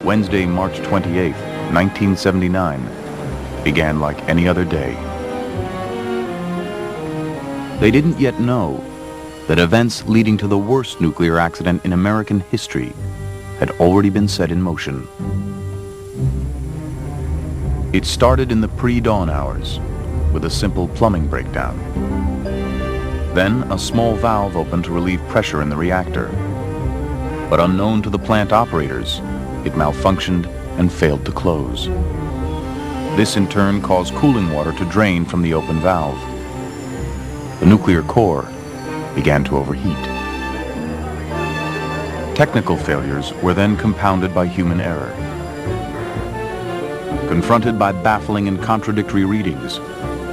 Wednesday, March 28, 1979, began like any other day. They didn't yet know that events leading to the worst nuclear accident in American history had already been set in motion. It started in the pre-dawn hours with a simple plumbing breakdown. Then a small valve opened to relieve pressure in the reactor. But unknown to the plant operators, it malfunctioned and failed to close. This in turn caused cooling water to drain from the open valve. The nuclear core began to overheat. Technical failures were then compounded by human error. Confronted by baffling and contradictory readings,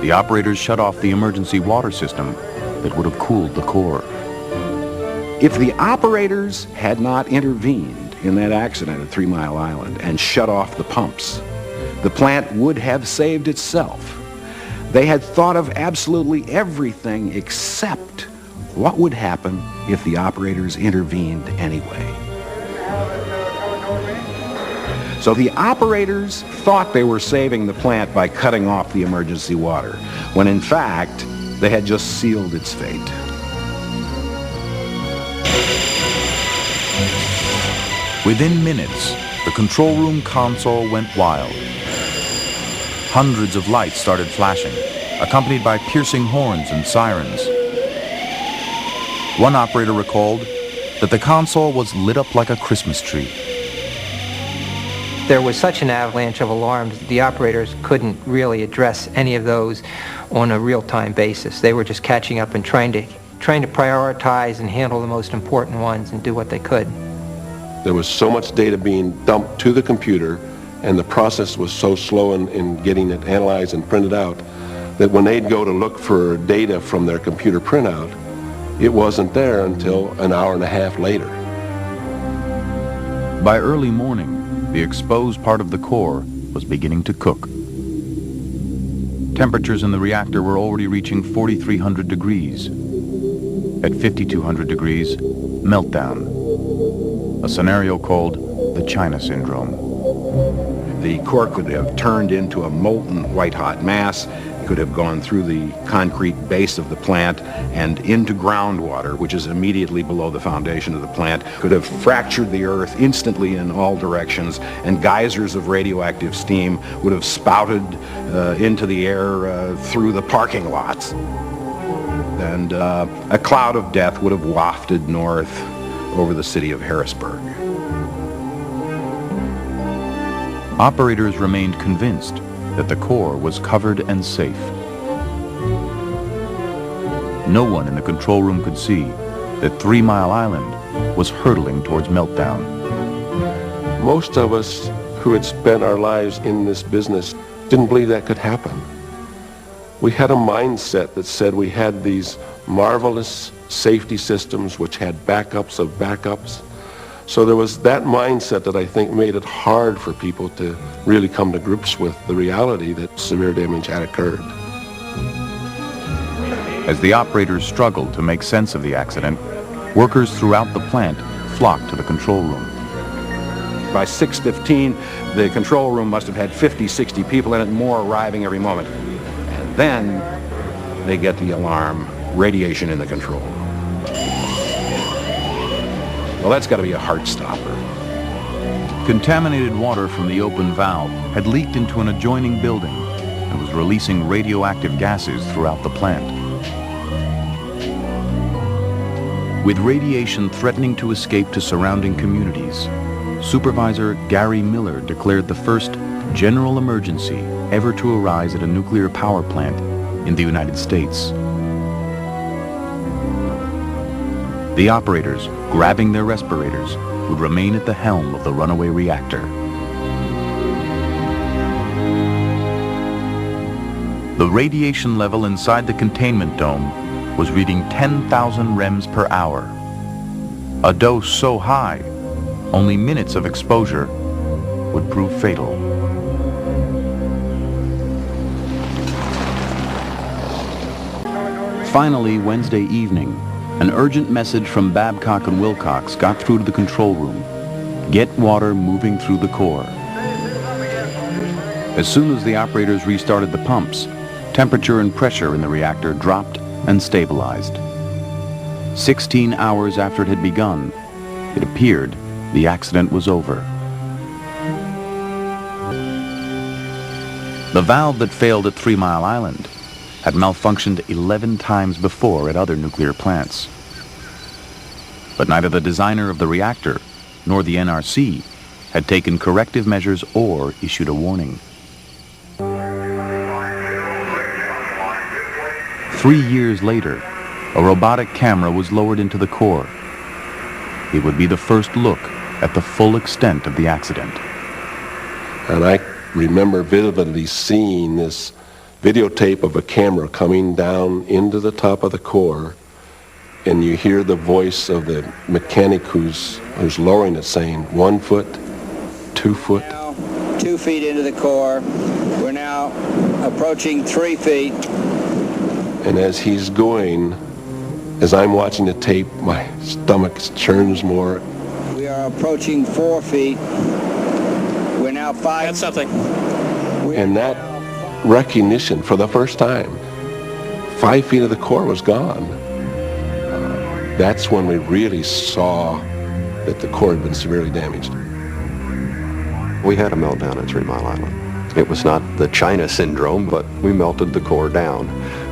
the operators shut off the emergency water system that would have cooled the core. If the operators had not intervened in that accident at 3 Mile Island and shut off the pumps, the plant would have saved itself. They had thought of absolutely everything except what would happen if the operators intervened anyway. So the operators thought they were saving the plant by cutting off the emergency water, when in fact, they had just sealed its fate. Within minutes, the control room console went wild. Hundreds of lights started flashing, accompanied by piercing horns and sirens. One operator recalled that the console was lit up like a Christmas tree. There was such an avalanche of alarms that the operators couldn't really address any of those on a real-time basis. They were just catching up and trying to prioritize and handle the most important ones and do what they could. There was so much data being dumped to the computer, and the process was so slow in getting it analyzed and printed out, that when they'd go to look for data from their computer printout, it wasn't there until an hour and a half later. By early morning, the exposed part of the core was beginning to cook. Temperatures in the reactor were already reaching 4,300 degrees. At 5,200 degrees, meltdown, a scenario called the China syndrome. The core could have turned into a molten white-hot mass. It could have gone through the concrete base of the plant and into groundwater, which is immediately below the foundation of the plant. Could have fractured the earth instantly in all directions, and geysers of radioactive steam would have spouted into the air through the parking lots. And a cloud of death would have wafted north over the city of Harrisburg. Operators remained convinced that the core was covered and safe. No one in the control room could see that 3 Mile Island was hurtling towards meltdown. Most of us who had spent our lives in this business didn't believe that could happen. We had a mindset that said we had these marvelous safety systems which had backups of backups. So there was that mindset that I think made it hard for people to really come to grips with the reality that severe damage had occurred. As the operators struggled to make sense of the accident, workers throughout the plant flocked to the control room. By 6:15, the control room must have had 50, 60 people in it, more arriving every moment. And then they get the alarm, radiation in the control room. Well, that's got to be a heart stopper. Contaminated water from the open valve had leaked into an adjoining building and was releasing radioactive gases throughout the plant. With radiation threatening to escape to surrounding communities, Supervisor Gary Miller declared the first general emergency ever to arise at a nuclear power plant in the United States. The operators, grabbing their respirators, would remain at the helm of the runaway reactor. The radiation level inside the containment dome was reading 10,000 rems per hour. A dose so high, only minutes of exposure would prove fatal. Finally, Wednesday evening, an urgent message from Babcock and Wilcox got through to the control room. get water moving through the core. As soon as the operators restarted the pumps, temperature and pressure in the reactor dropped and stabilized. 16 hours after it had begun, it appeared the accident was over. The valve that failed at 3 Mile Island had malfunctioned 11 times before at other nuclear plants. But neither the designer of the reactor nor the NRC had taken corrective measures or issued a warning. 3 years later, a robotic camera was lowered into the core. It would be the first look at the full extent of the accident. And I remember vividly seeing this videotape of a camera coming down into the top of the core, and you hear the voice of the mechanic who's lowering it saying 1 foot, 2 foot. Now 2 feet into the core. We're now approaching 3 feet. And as he's going, as I'm watching the tape, my stomach churns more. We are approaching 4 feet. We're now 5. That's something. And that recognition for the first time, 5 feet of the core was gone. That's when we really saw that the core had been severely damaged. We had a meltdown at 3 Mile Island. It was not the China syndrome, but we melted the core down.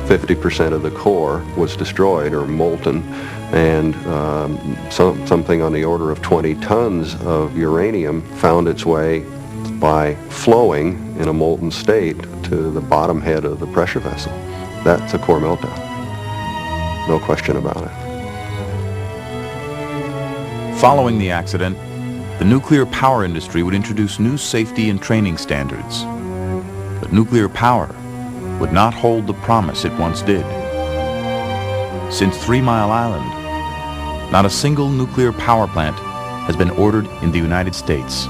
50% of the core was destroyed or molten, and something on the order of 20 tons of uranium found its way by flowing in a molten state to the bottom head of the pressure vessel. That's a core meltdown. No question about it. Following the accident, the nuclear power industry would introduce new safety and training standards. But nuclear power would not hold the promise it once did. Since 3 Mile Island, not a single nuclear power plant has been ordered in the United States.